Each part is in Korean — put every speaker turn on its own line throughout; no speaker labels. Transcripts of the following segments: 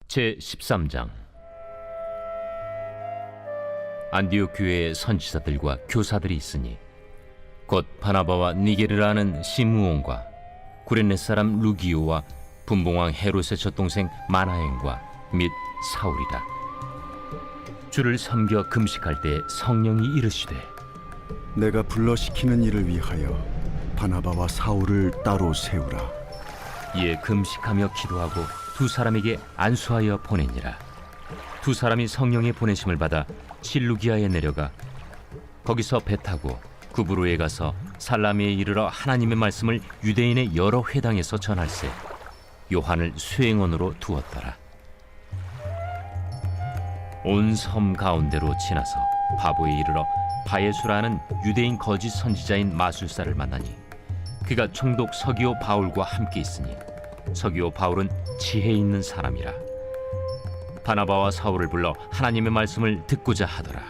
제13장. 안디옥 교회에 선지자들과 교사들이 있으니 곧 바나바와 니게르라는 시므온과 구레네 사람 루기오와 분봉왕 헤롯의 젖동생 마나행과 및 사울이라. 주를 섬겨 금식할 때 성령이 이르시되,
내가 불러시키는 일을 위하여 바나바와 사울을 따로 세우라.
이에 금식하며 기도하고 두 사람에게 안수하여 보내니라. 두 사람이 성령의 보내심을 받아 실루기아에 내려가 거기서 배 타고 구브로에 가서 살라미에 이르러 하나님의 말씀을 유대인의 여러 회당에서 전할세 요한을 수행원으로 두었더라. 온 섬 가운데로 지나서 바보에 이르러 바예수라는 유대인 거짓 선지자인 마술사를 만나니 그가 총독 서기오 바울과 함께 있으니 서기오 바울은 지혜 있는 사람이라. 바나바와 사울을 불러 하나님의 말씀을 듣고자 하더라.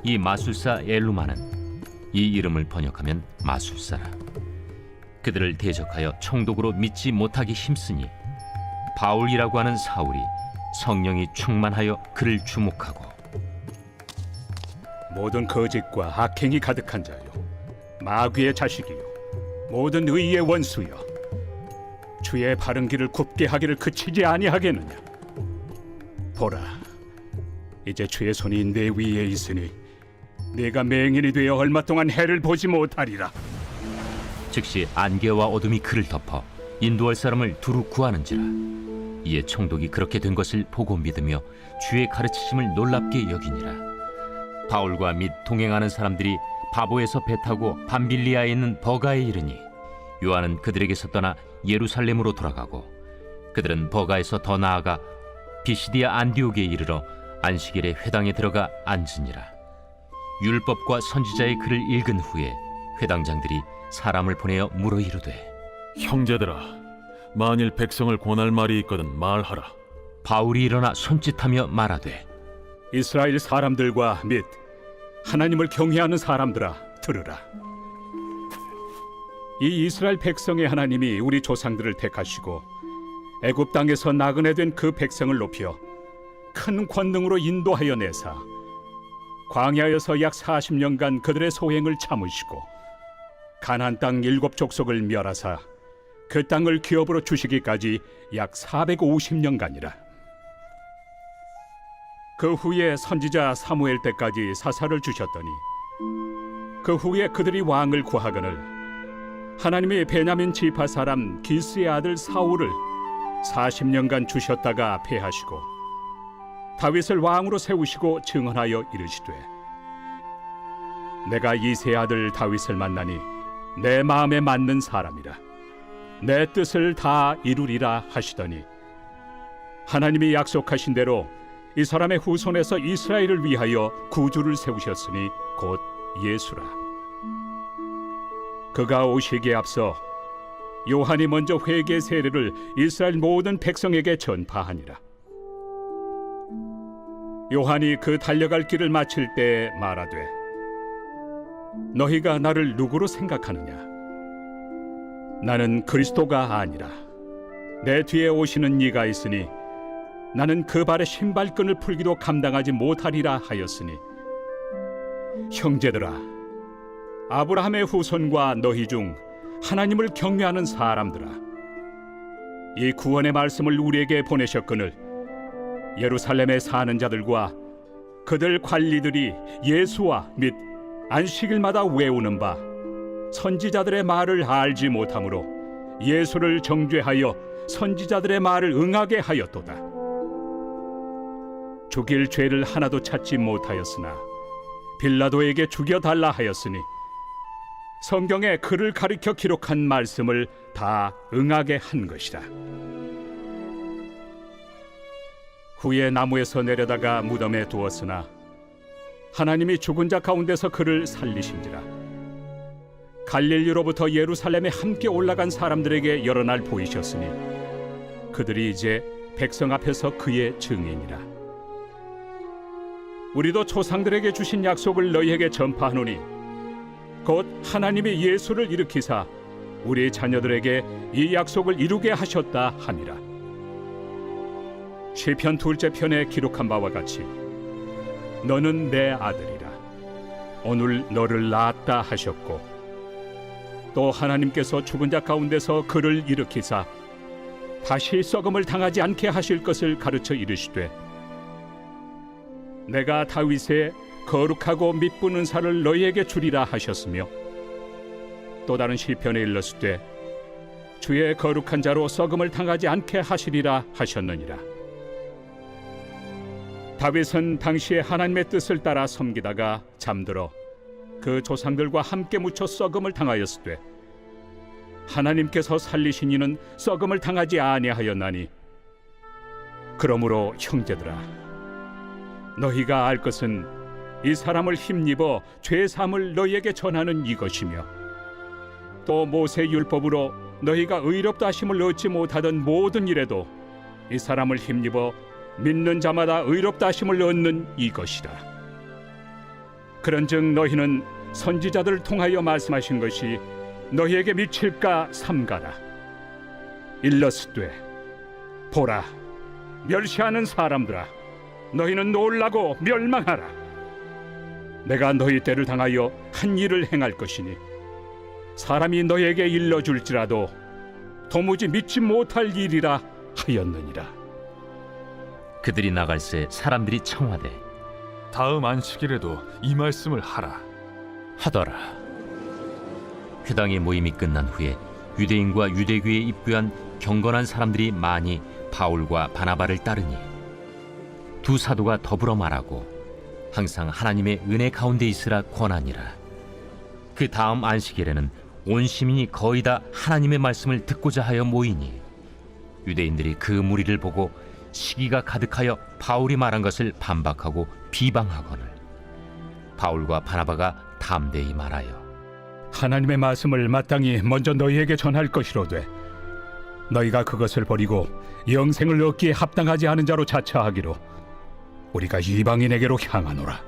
이 마술사 엘루마는 이 이름을 번역하면 마술사라. 그들을 대적하여 총독으로 믿지 못하기 힘쓰니 바울이라고 하는 사울이 성령이 충만하여 그를 주목하고,
모든 거짓과 악행이 가득한 자요, 마귀의 자식이요, 모든 의의 원수여, 주의 바른 길을 굽게 하기를 그치지 아니하겠느냐. 보라, 이제 주의 손이 내 위에 있으니 내가 맹인이 되어 얼마 동안 해를 보지 못하리라.
즉시 안개와 어둠이 그를 덮어 인도할 사람을 두루 구하는지라. 이에 총독이 그렇게 된 것을 보고 믿으며 주의 가르치심을 놀랍게 여기니라. 바울과 및 동행하는 사람들이 바보에서 배 타고 밤빌리아에 있는 버가에 이르니 요한은 그들에게서 떠나 예루살렘으로 돌아가고, 그들은 버가에서 더 나아가 비시디아 안디옥에 이르러 안식일에 회당에 들어가 앉으니라. 율법과 선지자의 글을 읽은 후에 회당장들이 사람을 보내어 물어 이르되,
형제들아, 만일 백성을 권할 말이 있거든 말하라.
바울이 일어나 손짓하며 말하되,
이스라엘 사람들과 및 하나님을 경외하는 사람들아, 들으라. 이 이스라엘 백성의 하나님이 우리 조상들을 택하시고 애굽 땅에서 나그네 된 그 백성을 높여 큰 권능으로 인도하여 내사 광야에서 약 40년간 그들의 소행을 참으시고 가나안 땅 7족속을 멸하사 그 땅을 기업으로 주시기까지 약 450년간이라. 그 후에 선지자 사무엘 때까지 사사를 주셨더니 그 후에 그들이 왕을 구하거늘 하나님이 베냐민 지파 사람 기스의 아들 사울을 40년간 주셨다가 패하시고 다윗을 왕으로 세우시고 증언하여 이르시되, 내가 이새의 아들 다윗을 만나니 내 마음에 맞는 사람이라, 내 뜻을 다 이루리라 하시더니 하나님이 약속하신 대로 이 사람의 후손에서 이스라엘을 위하여 구주를 세우셨으니 곧 예수라. 그가 오시기에 앞서 요한이 먼저 회개 세례를 이스라엘 모든 백성에게 전파하니라. 요한이 그 달려갈 길을 마칠 때 말하되, 너희가 나를 누구로 생각하느냐? 나는 그리스도가 아니라 내 뒤에 오시는 이가 있으니 나는 그 발의 신발끈을 풀기도 감당하지 못하리라 하였으니, 형제들아, 아브라함의 후손과 너희 중 하나님을 경외하는 사람들아, 이 구원의 말씀을 우리에게 보내셨거늘 예루살렘에 사는 자들과 그들 관리들이 예수와 및 안식일마다 외우는 바 선지자들의 말을 알지 못하므로 예수를 정죄하여 선지자들의 말을 응하게 하였도다. 죽일 죄를 하나도 찾지 못하였으나 빌라도에게 죽여달라 하였으니 성경에 그를 가리켜 기록한 말씀을 다 응하게 한 것이라. 후에 나무에서 내려다가 무덤에 두었으나 하나님이 죽은 자 가운데서 그를 살리신지라. 갈릴리로부터 예루살렘에 함께 올라간 사람들에게 여러 날 보이셨으니 그들이 이제 백성 앞에서 그의 증인이라. 우리도 조상들에게 주신 약속을 너희에게 전파하노니 곧 하나님이 예수를 일으키사 우리 자녀들에게 이 약속을 이루게 하셨다 함이라. 시편 둘째 편에 기록한 바와 같이 너는 내 아들이라 오늘 너를 낳았다 하셨고, 또 하나님께서 죽은 자 가운데서 그를 일으키사 다시 썩음을 당하지 않게 하실 것을 가르쳐 이르시되, 내가 다윗의 거룩하고 미쁜 은사를 너희에게 주리라 하셨으며, 또 다른 시편에 일렀으되 주의 거룩한 자로 썩음을 당하지 않게 하시리라 하셨느니라. 다윗은 당시에 하나님의 뜻을 따라 섬기다가 잠들어 그 조상들과 함께 묻혀 썩음을 당하였으되, 하나님께서 살리신 이는 썩음을 당하지 아니하였나니, 그러므로 형제들아, 너희가 알 것은 이 사람을 힘입어 죄 사함을 너희에게 전하는 이것이며, 또 모세 율법으로 너희가 의롭다 하심을 얻지 못하던 모든 일에도 이 사람을 힘입어 믿는 자마다 의롭다 하심을 얻는 이것이라. 그런즉 너희는 선지자들을 통하여 말씀하신 것이 너희에게 미칠까 삼가라. 일렀으되 보라, 멸시하는 사람들아, 너희는 놀라고 멸망하라. 내가 너희 때를 당하여 한 일을 행할 것이니 사람이 너희에게 일러줄지라도 도무지 믿지 못할 일이라 하였느니라.
그들이 나갈새 사람들이 청하되
다음 안식일에도 이 말씀을 하라.
하더라. 회당의 모임이 끝난 후에 유대인과 유대교에 입부한 경건한 사람들이 많이 바울과 바나바를 따르니 두 사도가 더불어 말하고 항상 하나님의 은혜 가운데 있으라 권하니라. 그 다음 안식일에는 온 시민이 거의 다 하나님의 말씀을 듣고자 하여 모이니 유대인들이 그 무리를 보고 시기가 가득하여 바울이 말한 것을 반박하고 비방하거늘 바울과 바나바가 담대히 말하여
하나님의 말씀을 마땅히 먼저 너희에게 전할 것이로되, 너희가 그것을 버리고 영생을 얻기에 합당하지 않은 자로 자처하기로 우리가 이방인에게로 향하노라.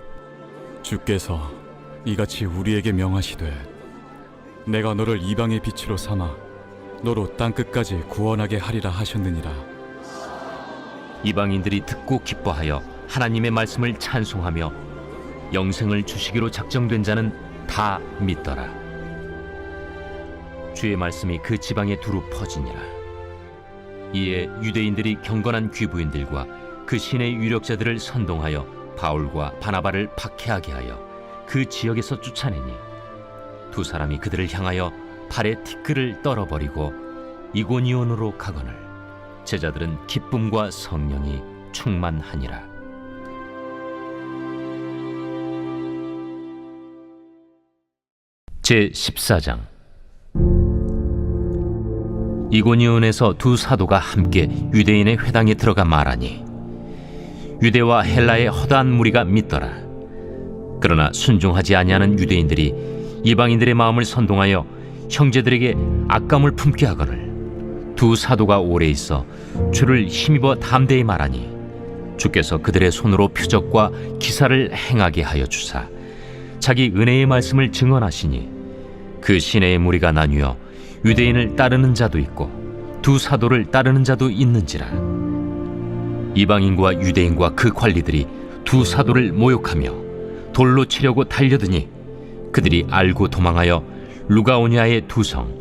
주께서 이같이 우리에게 명하시되 내가 너를 이방의 빛으로 삼아 너로 땅 끝까지 구원하게 하리라 하셨느니라.
이방인들이 듣고 기뻐하여 하나님의 말씀을 찬송하며 영생을 주시기로 작정된 자는 다 믿더라. 주의 말씀이 그 지방에 두루 퍼지니라. 이에 유대인들이 경건한 귀부인들과 그 신의 유력자들을 선동하여 바울과 바나바를 박해하게 하여 그 지역에서 쫓아내니 두 사람이 그들을 향하여 발에 티끌을 떨어버리고 이고니온으로 가거늘 제자들은 기쁨과 성령이 충만하니라. 제14장. 이고니온에서 두 사도가 함께 유대인의 회당에 들어가 말하니 유대와 헬라의 허다한 무리가 믿더라. 그러나 순종하지 아니하는 유대인들이 이방인들의 마음을 선동하여 형제들에게 악감을 품게 하거늘 두 사도가 오래 있어 주를 힘입어 담대히 말하니 주께서 그들의 손으로 표적과 기사를 행하게 하여 주사 자기 은혜의 말씀을 증언하시니 그 시내의 무리가 나뉘어 유대인을 따르는 자도 있고 두 사도를 따르는 자도 있는지라. 이방인과 유대인과 그 관리들이 두 사도를 모욕하며 돌로 치려고 달려드니 그들이 알고 도망하여 루가오니아의 두 성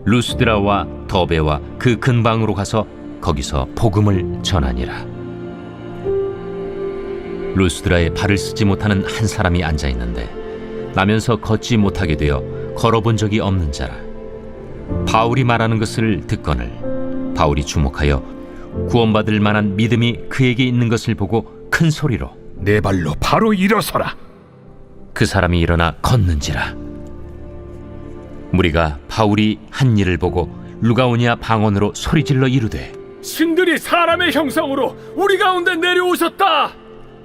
루스드라와 더베와 그 근방으로 가서 거기서 복음을 전하니라. 루스드라에 발을 쓰지 못하는 한 사람이 앉아 있는데 나면서 걷지 못하게 되어 걸어본 적이 없는 자라. 바울이 말하는 것을 듣거늘 바울이 주목하여 구원받을 만한 믿음이 그에게 있는 것을 보고 큰 소리로
내 발로 바로 일어서라.
그 사람이 일어나 걷는지라. 무리가 바울이 한 일을 보고 루가오니아 방언으로 소리질러 이르되
신들이 사람의 형상으로 우리 가운데 내려오셨다.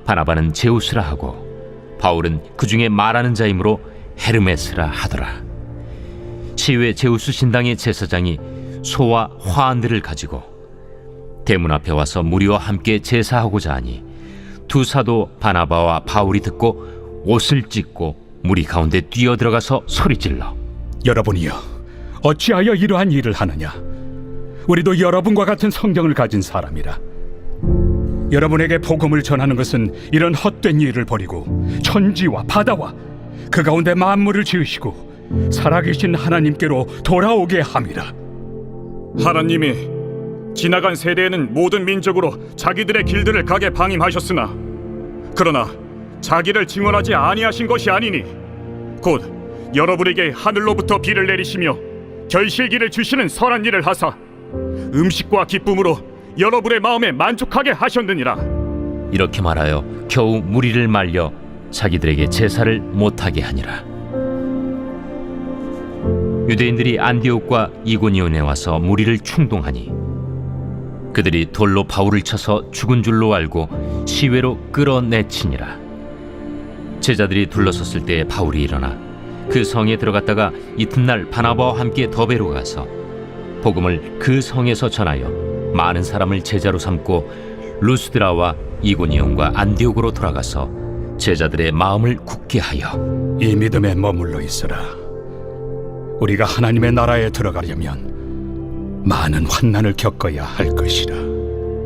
바나바는 제우스라 하고 바울은 그 중에 말하는 자이므로 헤르메스라 하더라. 시외 제우스 신당의 제사장이 소와 화환들을 가지고 대문 앞에 와서 무리와 함께 제사하고자 하니 두 사도 바나바와 바울이 듣고 옷을 찢고 무리 가운데 뛰어들어가서 소리질러
여러분이여, 어찌하여 이러한 일을 하느냐? 우리도 여러분과 같은 성경을 가진 사람이라. 여러분에게 복음을 전하는 것은 이런 헛된 일을 버리고 천지와 바다와 그 가운데 만물을 지으시고 살아계신 하나님께로 돌아오게 함이라.
하나님이 지나간 세대에는 모든 민족으로 자기들의 길들을 가게 방임하셨으나 그러나 자기를 증언하지 아니하신 것이 아니니 곧 여러분에게 하늘로부터 비를 내리시며 결실기를 주시는 선한 일을 하사 음식과 기쁨으로 여러분의 마음에 만족하게 하셨느니라.
이렇게 말하여 겨우 무리를 말려 자기들에게 제사를 못하게 하니라. 유대인들이 안디옥과 이고니온에 와서 무리를 충동하니 그들이 돌로 바울을 쳐서 죽은 줄로 알고 시외로 끌어내치니라. 제자들이 둘러섰을 때 바울이 일어나 그 성에 들어갔다가 이튿날 바나바와 함께 더베로 가서 복음을 그 성에서 전하여 많은 사람을 제자로 삼고 루스드라와 이고니온과 안디옥으로 돌아가서 제자들의 마음을 굳게 하여
이 믿음에 머물러 있으라. 우리가 하나님의 나라에 들어가려면 많은 환난을 겪어야 할 것이라.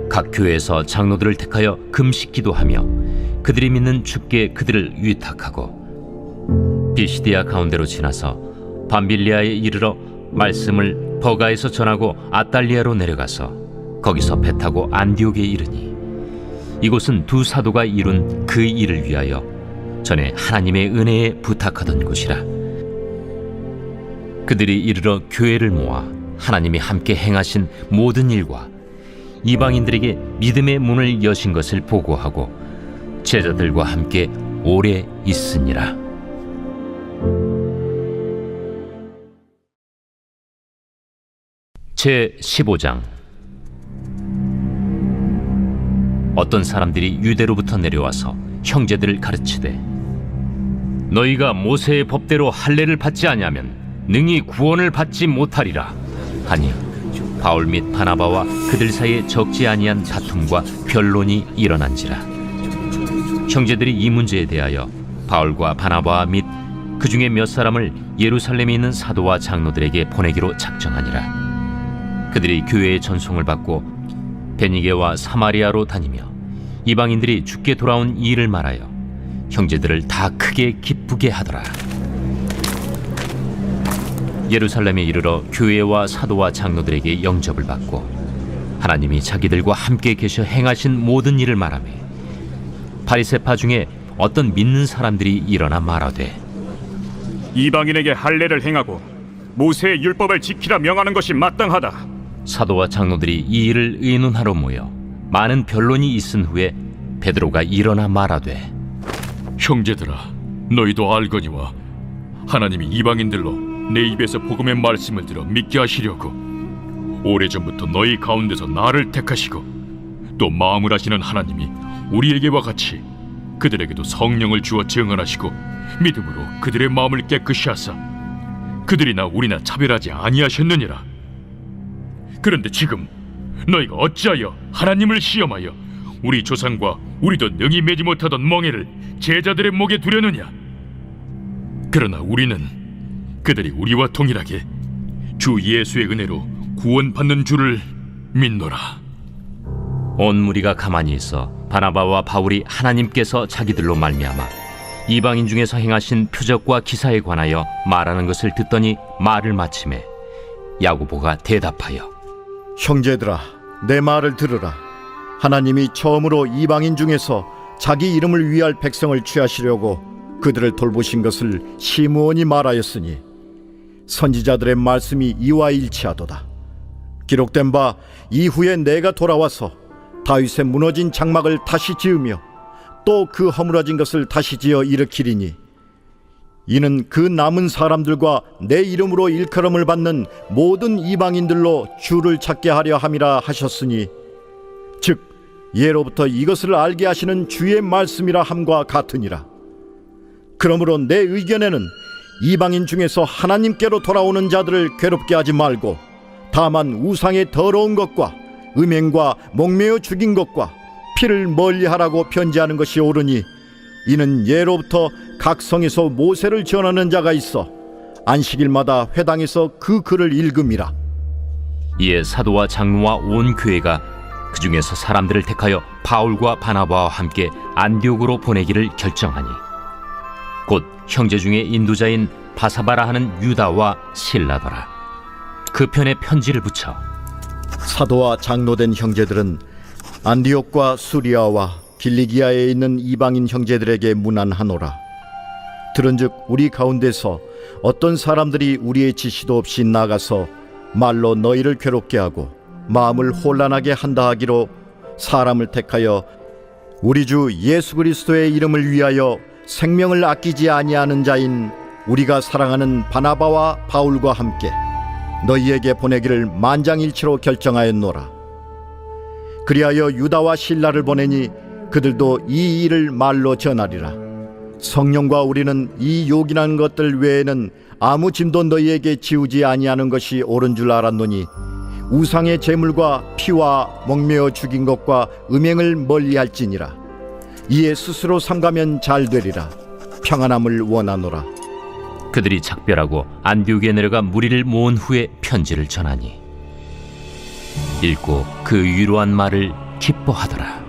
각 교회에서 장로들을 택하여 금식 기도하며 그들이 믿는 주께 그들을 위탁하고 비시디아 가운데로 지나서 밤빌리아에 이르러 말씀을 버가에서 전하고 아달리아로 내려가서 거기서 배 타고 안디옥에 이르니 이곳은 두 사도가 이룬 그 일을 위하여 전에 하나님의 은혜에 부탁하던 곳이라. 그들이 이르러 교회를 모아 하나님이 함께 행하신 모든 일과 이방인들에게 믿음의 문을 여신 것을 보고하고 제자들과 함께 오래 있으니라. 제 15장. 어떤 사람들이 유대로부터 내려와서 형제들을 가르치되 너희가 모세의 법대로 할례를 받지 아니하면 능히 구원을 받지 못하리라 하니 바울 및 바나바와 그들 사이에 적지 아니한 다툼과 변론이 일어난지라. 형제들이 이 문제에 대하여 바울과 바나바 및 그 중에 몇 사람을 예루살렘에 있는 사도와 장로들에게 보내기로 작정하니라. 그들이 교회의 전송을 받고 베니게와 사마리아로 다니며 이방인들이 주께 돌아온 이 일을 말하여 형제들을 다 크게 기쁘게 하더라. 예루살렘에 이르러 교회와 사도와 장로들에게 영접을 받고 하나님이 자기들과 함께 계셔 행하신 모든 일을 말하며 바리새파 중에 어떤 믿는 사람들이 일어나 말하되
이방인에게 할례를 행하고 모세의 율법을 지키라 명하는 것이 마땅하다.
사도와 장로들이 이 일을 의논하러 모여 많은 변론이 있은 후에 베드로가 일어나 말하되
형제들아, 너희도 알거니와 하나님이 이방인들로 내 입에서 복음의 말씀을 들어 믿게 하시려고 오래전부터 너희 가운데서 나를 택하시고 또 마음을 하시는 하나님이 우리에게와 같이 그들에게도 성령을 주어 증언하시고 믿음으로 그들의 마음을 깨끗이 하사 그들이나 우리나 차별하지 아니하셨느니라. 그런데 지금 너희가 어찌하여 하나님을 시험하여 우리 조상과 우리도 능히 매지 못하던 멍에를 제자들의 목에 두려느냐? 그러나 우리는 그들이 우리와 동일하게 주 예수의 은혜로 구원받는 줄을 믿노라.
온 무리가 가만히 있어 바나바와 바울이 하나님께서 자기들로 말미암아 이방인 중에서 행하신 표적과 기사에 관하여 말하는 것을 듣더니 말을 마치매 야고보가 대답하여
형제들아, 내 말을 들으라. 하나님이 처음으로 이방인 중에서 자기 이름을 위할 백성을 취하시려고 그들을 돌보신 것을 시므온이 말하였으니 선지자들의 말씀이 이와 일치하도다. 기록된 바 이후에 내가 돌아와서 다윗의 무너진 장막을 다시 지으며 또 그 허물어진 것을 다시 지어 일으키리니 이는 그 남은 사람들과 내 이름으로 일컬음을 받는 모든 이방인들로 주를 찾게 하려 함이라 하셨으니 즉 예로부터 이것을 알게 하시는 주의 말씀이라 함과 같으니라. 그러므로 내 의견에는 이방인 중에서 하나님께로 돌아오는 자들을 괴롭게 하지 말고 다만 우상의 더러운 것과 음행과 목매어 죽인 것과 피를 멀리하라고 편지하는 것이 옳으니 이는 예로부터 각 성에서 모세를 전하는 자가 있어 안식일마다 회당에서 그 글을 읽음이라.
이에 사도와 장로와 온 교회가 그 중에서 사람들을 택하여 바울과 바나바와 함께 안디옥으로 보내기를 결정하니 곧 형제 중에 인도자인 바사바라 하는 유다와 실라더라. 그 편에 편지를 붙여
사도와 장로된 형제들은 안디옥과 수리아와 길리기아에 있는 이방인 형제들에게 문안하노라. 들은즉 우리 가운데서 어떤 사람들이 우리의 지시도 없이 나가서 말로 너희를 괴롭게 하고 마음을 혼란하게 한다 하기로 사람을 택하여 우리 주 예수 그리스도의 이름을 위하여 생명을 아끼지 아니하는 자인 우리가 사랑하는 바나바와 바울과 함께 너희에게 보내기를 만장일치로 결정하였노라. 그리하여 유다와 실라를 보내니 그들도 이 일을 말로 전하리라. 성령과 우리는 이 요긴한 것들 외에는 아무 짐도 너희에게 지우지 아니하는 것이 옳은 줄 알았노니 우상의 제물과 피와 목매어 죽인 것과 음행을 멀리할지니라. 이에 스스로 삼가면 잘 되리라. 평안함을 원하노라.
그들이 작별하고 안디옥에 내려가 무리를 모은 후에 편지를 전하니 읽고 그 위로한 말을 기뻐하더라.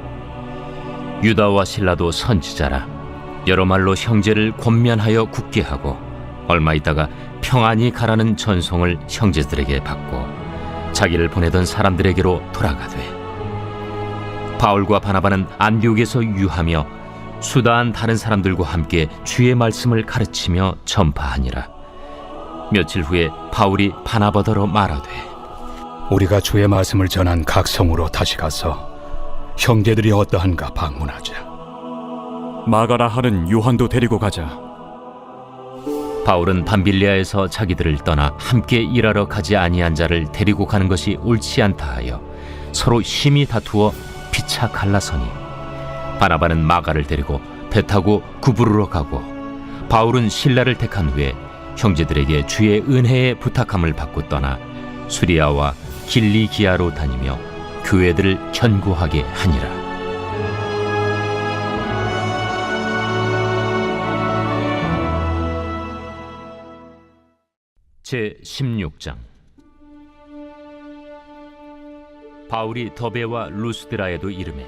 유다와 실라도 선지자라. 여러 말로 형제를 권면하여 굳게 하고 얼마 있다가 평안히 가라는 전송을 형제들에게 받고 자기를 보내던 사람들에게로 돌아가되 바울과 바나바는 안디옥에서 유하며 수다한 다른 사람들과 함께 주의 말씀을 가르치며 전파하니라. 며칠 후에 바울이 바나바더러 말하되
우리가 주의 말씀을 전한 각 성으로 다시 가서 형제들이 어떠한가 방문하자.
마가라 하는 요한도 데리고 가자.
바울은 밤빌리아에서 자기들을 떠나 함께 일하러 가지 아니한 자를 데리고 가는 것이 옳지 않다 하여 서로 심히 다투어 피차 갈라서니 바나바는 마가를 데리고 배 타고 구부르러 가고 바울은 실라를 택한 후에 형제들에게 주의 은혜에 부탁함을 받고 떠나 수리아와 길리기아로 다니며 교회들을 견고하게 하니라. 제 16장. 바울이 더베와 루스드라에도 이르매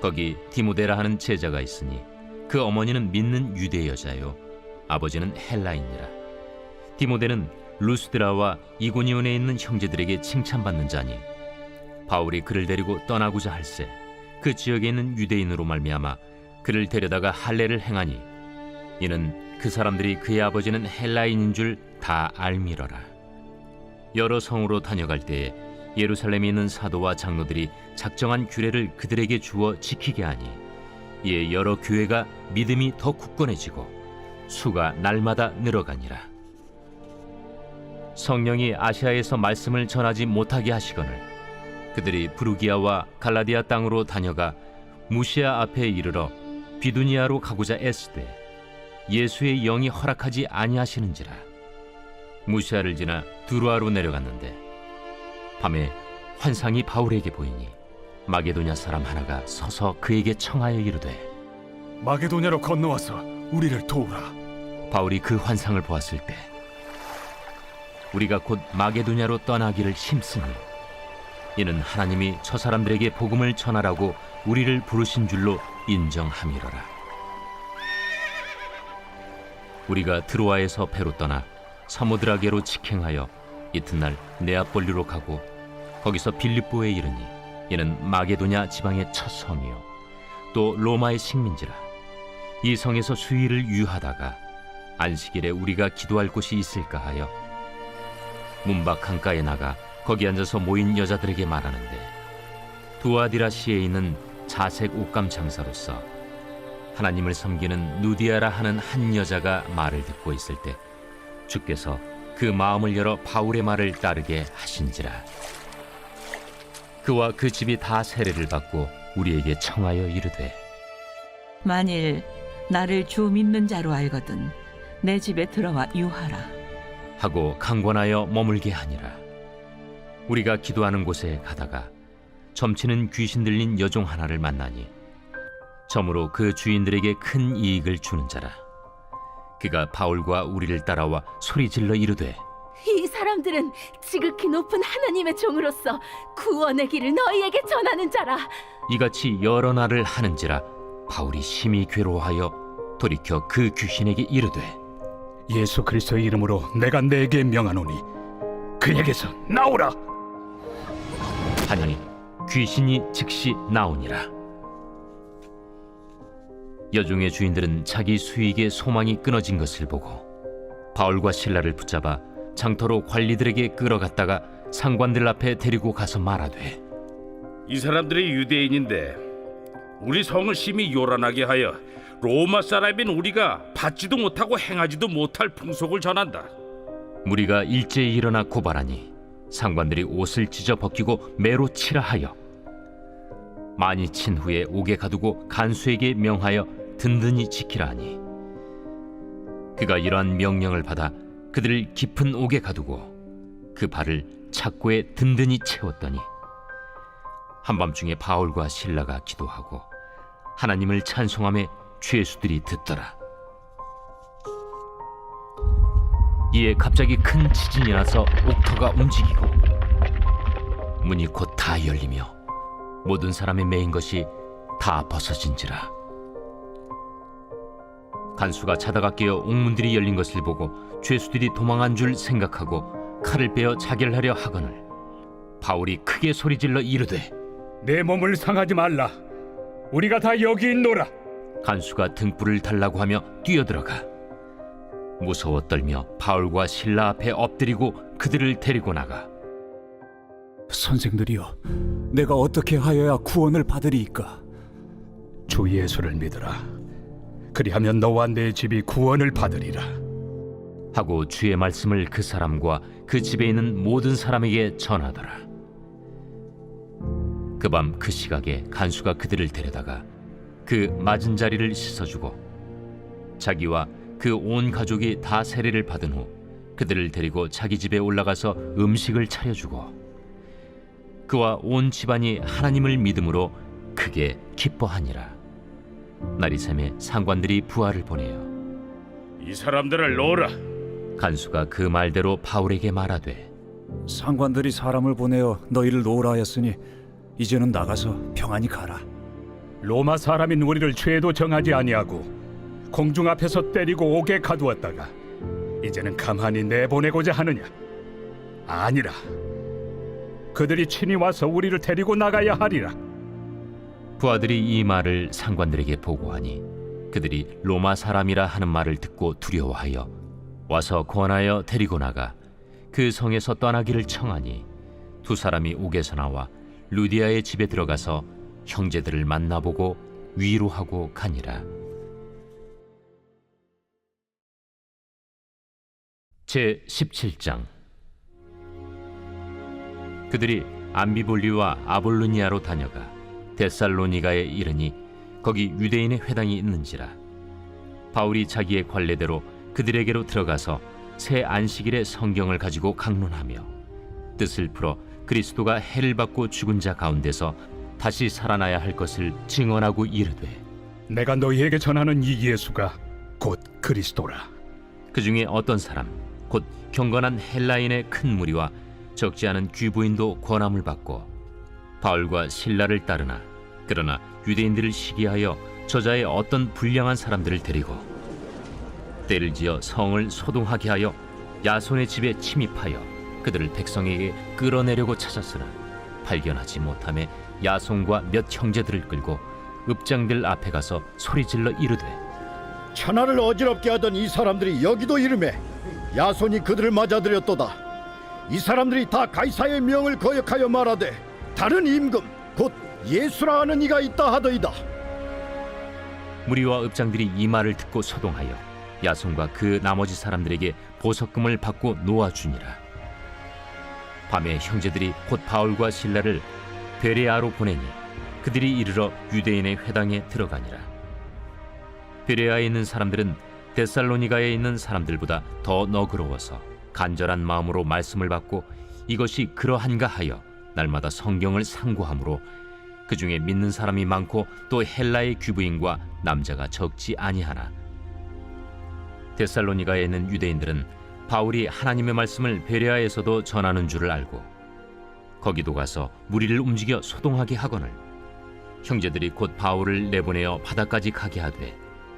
거기 디모데라 하는 제자가 있으니 그 어머니는 믿는 유대 여자요 아버지는 헬라인이라. 디모데는 루스드라와 이고니온에 있는 형제들에게 칭찬받는 자니 바울이 그를 데리고 떠나고자 할세 그 지역에 있는 유대인으로 말미암아 그를 데려다가 할례를 행하니 이는 그 사람들이 그의 아버지는 헬라인인 줄 다 알미러라. 여러 성으로 다녀갈 때에 예루살렘에 있는 사도와 장로들이 작정한 규례를 그들에게 주어 지키게 하니 이에 여러 교회가 믿음이 더 굳건해지고 수가 날마다 늘어가니라. 성령이 아시아에서 말씀을 전하지 못하게 하시거늘 그들이 부르기아와 갈라디아 땅으로 다녀가 무시아 앞에 이르러 비두니아로 가고자 애쓰되 예수의 영이 허락하지 아니하시는지라. 무시아를 지나 두루아로 내려갔는데 밤에 환상이 바울에게 보이니 마게도냐 사람 하나가 서서 그에게 청하여 이르되
마게도냐로 건너와서 우리를 도우라.
바울이 그 환상을 보았을 때 우리가 곧 마게도냐로 떠나기를 힘쓰니 이는 하나님이 저 사람들에게 복음을 전하라고 우리를 부르신 줄로 인정함이로라. 우리가 드로아에서 배로 떠나 사모드라게로 직행하여 이튿날 네아폴리로 가고 거기서 빌립보에 이르니 이는 마게도냐 지방의 첫 성이요 또 로마의 식민지라. 이 성에서 수일을 유하다가 안식일에 우리가 기도할 곳이 있을까 하여 문밖 강가에 나가 거기 앉아서 모인 여자들에게 말하는데 두아디라시에 있는 자색 옷감 장사로서 하나님을 섬기는 누디아라 하는 한 여자가 말을 듣고 있을 때 주께서 그 마음을 열어 바울의 말을 따르게 하신지라. 그와 그 집이 다 세례를 받고 우리에게 청하여 이르되
만일 나를 주 믿는 자로 알거든 내 집에 들어와 유하라
하고 강권하여 머물게 하니라. 우리가 기도하는 곳에 가다가 점치는 귀신 들린 여종 하나를 만나니 점으로 그 주인들에게 큰 이익을 주는 자라. 그가 바울과 우리를 따라와 소리 질러 이르되
이 사람
사람들은 지극히 높은 하나님의 종으로서 구원의 길을 너희에게 전하는 자라.
이같이 여러 날을 하는지라 바울이 심히 괴로워하여 돌이켜 그 귀신에게 이르되
예수 그리스도의 이름으로 내가 네게 명하노니 그에게서 나오라.
하니 귀신이 즉시 나오니라. 여종의 주인들은 자기 수익의 소망이 끊어진 것을 보고 바울과 실라를 붙잡아 장터로 관리들에게 끌어갔다가 상관들 앞에 데리고 가서 말하되
이 사람들이 유대인인데 우리 성을 심히 요란하게 하여 로마 사람인 우리가 받지도 못하고 행하지도 못할 풍속을 전한다.
무리가 일제히 일어나 고발하니 상관들이 옷을 찢어 벗기고 매로 치라 하여 많이 친 후에 옥에 가두고 간수에게 명하여 든든히 지키라 하니 그가 이러한 명령을 받아 그들을 깊은 옥에 가두고 그 발을 착고에 든든히 채웠더니 한밤중에 바울과 실라가 기도하고 하나님을 찬송하며 죄수들이 듣더라. 이에 갑자기 큰 지진이 나서 옥터가 움직이고 문이 곧 다 열리며 모든 사람의 매인 것이 다 벗어진지라. 간수가 자다가 깨어 옥문들이 열린 것을 보고 죄수들이 도망한 줄 생각하고 칼을 빼어 자결하려 하거늘 바울이 크게 소리질러 이르되
내 몸을 상하지 말라. 우리가 다 여기 있노라.
간수가 등불을 달라고 하며 뛰어들어가 무서워 떨며 바울과 실라 앞에 엎드리고 그들을 데리고 나가
선생들이여, 내가 어떻게 하여야 구원을 받으리이까? 주 예수를 믿으라. 그리하면 너와 내 집이 구원을 받으리라.
하고 주의 말씀을 그 사람과 그 집에 있는 모든 사람에게 전하더라. 그 밤 그 시각에 간수가 그들을 데려다가 그 맞은 자리를 씻어주고 자기와 그 온 가족이 다 세례를 받은 후 그들을 데리고 자기 집에 올라가서 음식을 차려주고 그와 온 집안이 하나님을 믿음으로 크게 기뻐하니라. 날이 새매 상관들이 부하를 보내어
이 사람들을 놓으라.
간수가 그 말대로 바울에게 말하되
상관들이 사람을 보내어 너희를 놓으라 하였으니 이제는 나가서 평안히 가라.
로마 사람인 우리를 죄도 정하지 아니하고 공중 앞에서 때리고 옥에 가두었다가 이제는 가만히 내보내고자 하느냐? 아니라 그들이 친히 와서 우리를 데리고 나가야 하리라.
부하들이 이 말을 상관들에게 보고하니 그들이 로마 사람이라 하는 말을 듣고 두려워하여 와서 권하여 데리고 나가 그 성에서 떠나기를 청하니 두 사람이 옥에서 나와 루디아의 집에 들어가서 형제들을 만나보고 위로하고 가니라. 제 17장. 그들이 암비볼리와 아볼로니아로 다녀가 데살로니가에 이르니 거기 유대인의 회당이 있는지라. 바울이 자기의 관례대로 그들에게로 들어가서 새 안식일에 성경을 가지고 강론하며 뜻을 풀어 그리스도가 해를 받고 죽은 자 가운데서 다시 살아나야 할 것을 증언하고 이르되
내가 너희에게 전하는 이 예수가 곧 그리스도라.
그 중에 어떤 사람 곧 경건한 헬라인의 큰 무리와 적지 않은 귀부인도 권함을 받고 바울과 실라를 따르나 그러나 유대인들을 시기하여 저자의 어떤 불량한 사람들을 데리고 때를 지어 성을 소동하게 하여 야손의 집에 침입하여 그들을 백성에게 끌어내려고 찾았으나 발견하지 못하매 야손과 몇 형제들을 끌고 읍장들 앞에 가서 소리질러 이르되
천하를 어지럽게 하던 이 사람들이 여기도 이르매 야손이 그들을 맞아들였도다. 이 사람들이 다 가이사의 명을 거역하여 말하되 다른 임금 곧 예수라 하는 이가 있다 하더이다.
무리와 읍장들이 이 말을 듣고 소동하여 야손과 그 나머지 사람들에게 보석금을 받고 놓아주니라. 밤에 형제들이 곧 바울과 실라를 베레아로 보내니 그들이 이르러 유대인의 회당에 들어가니라. 베레아에 있는 사람들은 데살로니가에 있는 사람들보다 더 너그러워서 간절한 마음으로 말씀을 받고 이것이 그러한가 하여 날마다 성경을 상고하므로 그 중에 믿는 사람이 많고 또 헬라의 귀부인과 남자가 적지 아니하나 데살로니가에 있는 유대인들은 바울이 하나님의 말씀을 베레아에서도 전하는 줄을 알고 거기도 가서 무리를 움직여 소동하게 하거늘 형제들이 곧 바울을 내보내어 바다까지 가게 하되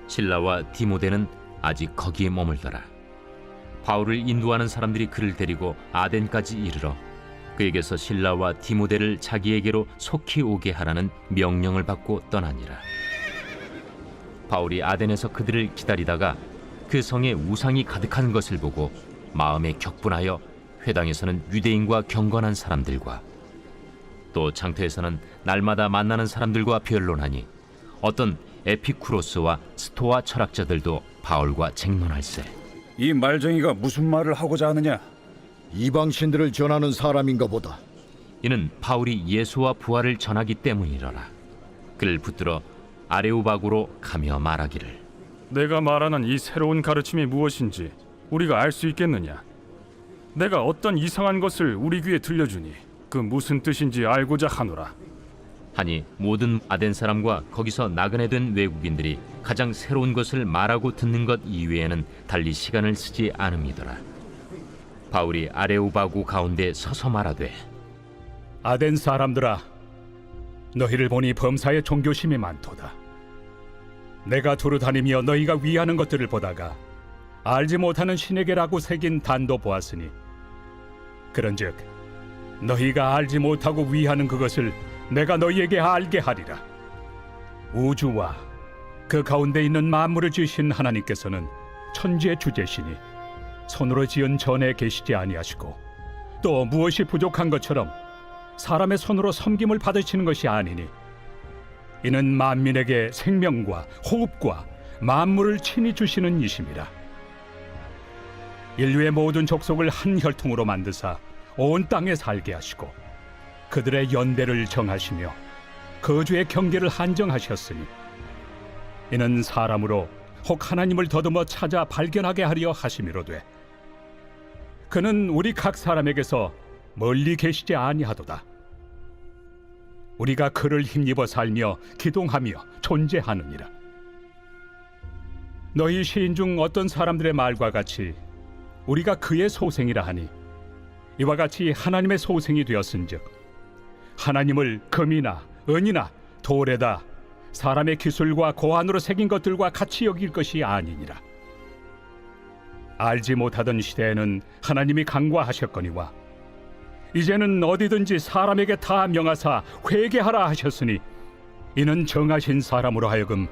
실라와 디모데는 아직 거기에 머물더라. 바울을 인도하는 사람들이 그를 데리고 아덴까지 이르러 그에게서 실라와 디모데를 자기에게로 속히 오게 하라는 명령을 받고 떠나니라. 바울이 아덴에서 그들을 기다리다가 그 성에 우상이 가득한 것을 보고 마음에 격분하여 회당에서는 유대인과 경건한 사람들과 또 장터에서는 날마다 만나는 사람들과 변론하니 어떤 에피쿠로스와 스토아 철학자들도 바울과 쟁론할세.
이 말쟁이가 무슨 말을 하고자 하느냐?
이방신들을 전하는 사람인가 보다.
이는 바울이 예수와 부활을 전하기 때문이러라. 그를 붙들어 아레오바구로 가며 말하기를
내가 말하는 이 새로운 가르침이 무엇인지 우리가 알 수 있겠느냐? 내가 어떤 이상한 것을 우리 귀에 들려주니 그 무슨 뜻인지 알고자 하노라.
하니 모든 아덴 사람과 거기서 나그네 된 외국인들이 가장 새로운 것을 말하고 듣는 것 이외에는 달리 시간을 쓰지 않음이더라. 바울이 아레오바구 가운데 서서 말하되
아덴 사람들아, 너희를 보니 범사에 종교심이 많도다. 내가 두루 다니며 너희가 위하는 것들을 보다가 알지 못하는 신에게라고 새긴 단도 보았으니 그런즉 너희가 알지 못하고 위하는 그것을 내가 너희에게 알게 하리라. 우주와 그 가운데 있는 만물을 지으신 하나님께서는 천지의 주제시니 손으로 지은 전에 계시지 아니하시고 또 무엇이 부족한 것처럼 사람의 손으로 섬김을 받으시는 것이 아니니 이는 만민에게 생명과 호흡과 만물을 친히 주시는 이심이라. 인류의 모든 족속을 한 혈통으로 만드사 온 땅에 살게 하시고 그들의 연대를 정하시며 거주의 경계를 한정하셨으니 이는 사람으로 혹 하나님을 더듬어 찾아 발견하게 하려 하심이로되 그는 우리 각 사람에게서 멀리 계시지 아니하도다. 우리가 그를 힘입어 살며 기동하며 존재하느니라. 너희 시인 중 어떤 사람들의 말과 같이 우리가 그의 소생이라 하니 이와 같이 하나님의 소생이 되었은즉 하나님을 금이나 은이나 돌에다 사람의 기술과 고안으로 새긴 것들과 같이 여길 것이 아니니라. 알지 못하던 시대에는 하나님이 간과하셨거니와 이제는 어디든지 사람에게 다 명하사 회개하라 하셨으니 이는 정하신 사람으로 하여금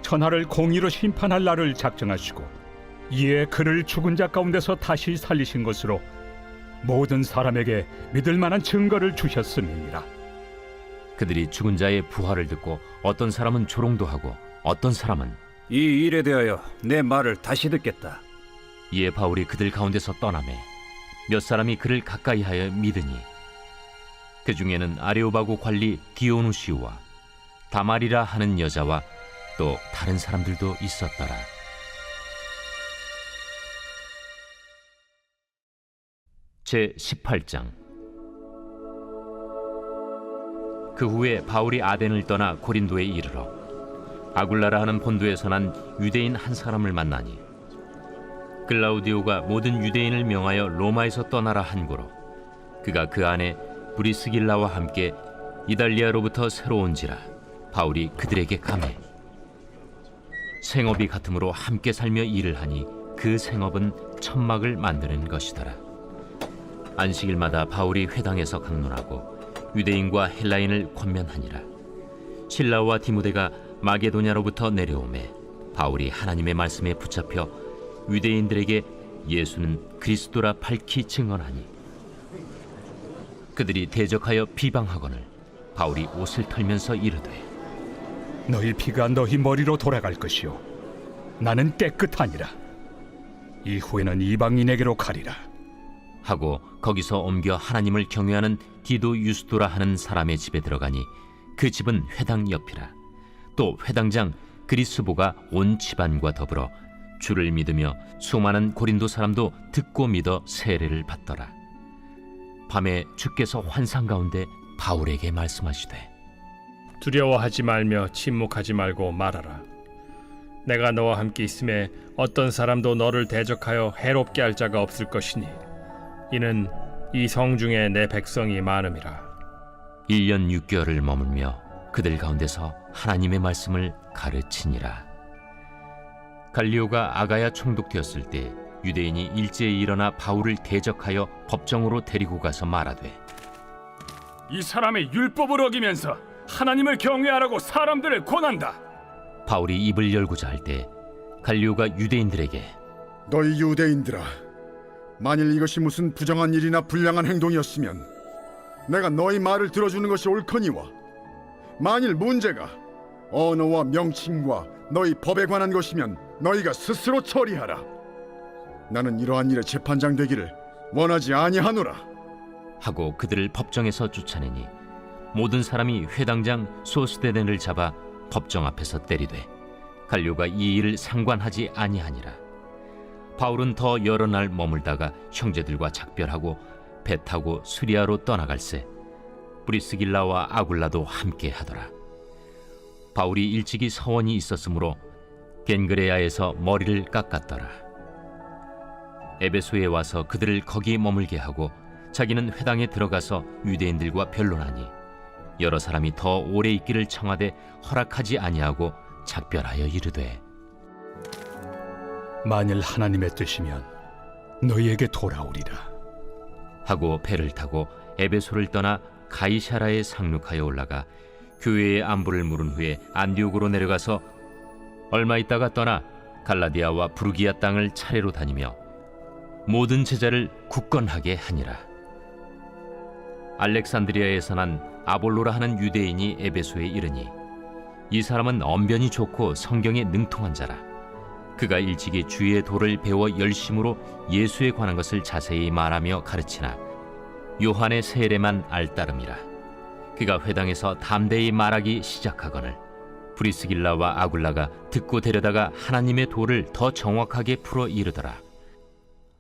천하를 공의로 심판할 날을 작정하시고 이에 그를 죽은 자 가운데서 다시 살리신 것으로 모든 사람에게 믿을 만한 증거를 주셨음이니라.
그들이 죽은 자의 부활을 듣고 어떤 사람은 조롱도 하고 어떤 사람은
이 일에 대하여 내 말을 다시 듣겠다.
이에 바울이 그들 가운데서 떠나매 몇 사람이 그를 가까이하여 믿으니 그 중에는 아레오바구 관리 디오누시우와 다말이라 하는 여자와 또 다른 사람들도 있었더라. 제 18장. 그 후에 바울이 아덴을 떠나 고린도에 이르러 아굴라라 하는 본도에서 난 유대인 한 사람을 만나니 글라우디오가 모든 유대인을 명하여 로마에서 떠나라 한 고로 그가 그 안에 브리스길라와 함께 이달리아로부터 새로 온지라 바울이 그들에게 가매 생업이 같으므로 함께 살며 일을 하니 그 생업은 천막을 만드는 것이더라. 안식일마다 바울이 회당에서 강론하고 유대인과 헬라인을 권면하니라. 실라와 디모데가 마게도냐로부터 내려오매 바울이 하나님의 말씀에 붙잡혀 유대인들에게 예수는 그리스도라 밝히 증언하니 그들이 대적하여 비방하거늘 바울이 옷을 털면서 이르되
너희 피가 너희 머리로 돌아갈 것이요 나는 깨끗하니라. 이후에는 이방인에게로 가리라
하고 거기서 옮겨 하나님을 경외하는 디도 유스도라 하는 사람의 집에 들어가니 그 집은 회당 옆이라. 또 회당장 그리스보가 온 집안과 더불어 주를 믿으며 수많은 고린도 사람도 듣고 믿어 세례를 받더라. 밤에 주께서 환상 가운데 바울에게 말씀하시되
두려워하지 말며 침묵하지 말고 말하라.
내가 너와 함께 있음에 어떤 사람도 너를 대적하여 해롭게 할 자가 없을 것이니 이는 이 성 중에 내 백성이 많음이라.
1년 6개월을 머물며 그들 가운데서 하나님의 말씀을 가르치니라. 갈리오가 아가야 총독되었을 때 유대인이 일제히 일어나 바울을 대적하여 법정으로 데리고 가서 말하되,
이 사람의 율법을 어기면서 하나님을 경외하라고 사람들을 권한다.
바울이 입을 열고자 할 때 갈리오가 유대인들에게
너희 유대인들아, 만일 이것이 무슨 부정한 일이나 불량한 행동이었으면 내가 너희 말을 들어주는 것이 옳거니와, 만일 문제가 언어와 명칭과 너희 법에 관한 것이면 너희가 스스로 처리하라. 나는 이러한 일에 재판장 되기를 원하지 아니하노라.
하고 그들을 법정에서 쫓아내니 모든 사람이 회당장 소스데넨을 잡아 법정 앞에서 때리되 갈리오가 이 일을 상관하지 아니하니라. 바울은 더 여러 날 머물다가 형제들과 작별하고 배 타고 수리아로 떠나갈새 브리스길라와 아굴라도 함께 하더라. 바울이 일찍이 서원이 있었으므로 겐그레아에서 머리를 깎았더라. 에베소에 와서 그들을 거기 머물게 하고 자기는 회당에 들어가서 유대인들과 변론하니 여러 사람이 더 오래 있기를 청하되 허락하지 아니하고 작별하여 이르되,
만일 하나님의 뜻이면 너희에게 돌아오리라.
하고 배를 타고 에베소를 떠나 가이사라에 상륙하여 올라가 교회의 안부를 물은 후에 안디옥으로 내려가서 얼마 있다가 떠나 갈라디아와 부르기아 땅을 차례로 다니며 모든 제자를 굳건하게 하니라. 알렉산드리아에서 난 아볼로라 하는 유대인이 에베소에 이르니 이 사람은 언변이 좋고 성경에 능통한 자라. 그가 일찍이 주의 도를 배워 열심으로 예수에 관한 것을 자세히 말하며 가르치나 요한의 세례만 알따름이라. 그가 회당에서 담대히 말하기 시작하거늘 브리스길라와 아굴라가 듣고 데려다가 하나님의 도를 더 정확하게 풀어 이르더라.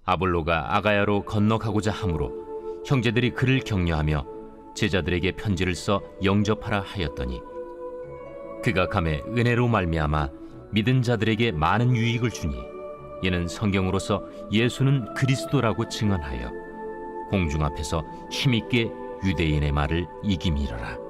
아볼로가 아가야로 건너가고자 하므로 형제들이 그를 격려하며 제자들에게 편지를 써 영접하라 하였더니 그가 감에 은혜로 말미암아 믿은 자들에게 많은 유익을 주니 이는 성경으로서 예수는 그리스도라고 증언하여 공중 앞에서 힘있게 유대인의 말을 이기미러라.